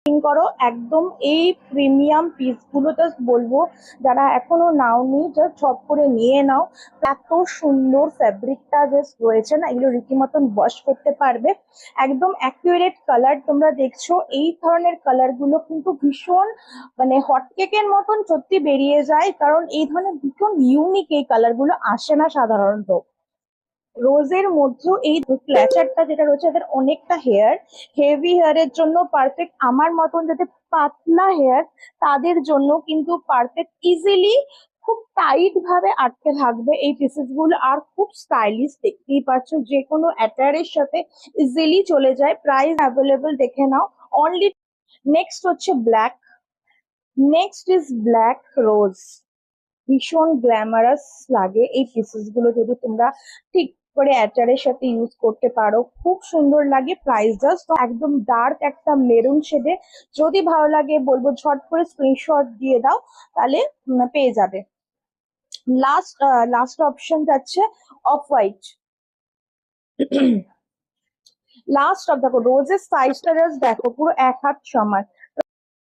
করো একদম এই প্রিমিয়াম পিসগুলো। জাস্ট বলবো যারা এখনো নাওনি জাস্ট ঝপ করে নিয়ে নাও। এত সুন্দর ফ্যাব্রিকটা জাস্ট রয়েছে না, এগুলো রীতিমতন ওয়াশ করতে পারবে। একদম অ্যাকুরেট কালার তোমরা দেখছো, এই ধরনের কালার গুলো কিন্তু ভীষণ মানে হটকেকের মতন সত্যি বেরিয়ে যায়, কারণ এই ধরনের ভীষণ ইউনিক এই কালার গুলো আসে না সাধারণত। রোজের মধ্যেও এই ক্ল্যাচারটা যেটা রয়েছে এদের অনেকটা হেয়ার, হেভি হেয়ারের জন্য পারফেক্ট। আমার মতন যাতে পাতলা হেয়ার তাদের জন্য কিন্তু পারফেক্ট, ইজিলি খুব টাইট ভাবে আটকে থাকবে এই পিসেস গুলো, আর খুব স্টাইলিশ দেখতেই পাচ্ছ, যে কোনো অ্যাটায়ারের সাথে ইজিলি চলে যায়। প্রাইস অ্যাভেলেবল দেখে নাও অনলি। নেক্সট হচ্ছে ব্ল্যাক, নেক্সট ইজ ব্ল্যাক রোজ। ভীষণ গ্ল্যামারাস লাগে এই পিসেস গুলো যদি তোমরা ঠিক করে অ্যাটারের সাথে ইউজ করতে পারো, খুব সুন্দর লাগে। প্রাইস জাস্ট একদম ডার্ক একটা মেরুন শেডে। যদি ভালো লাগে বলবো ঝট করে স্ক্রিনশট দিয়ে দাও, তাহলে পেয়ে যাবে। লাস্ট লাস্ট অপশন যাচ্ছে অফ হোয়াইট। লাস্ট অফ দেখো রোজের সাইজটা জাস্ট দেখো, পুরো এক হাত সমান।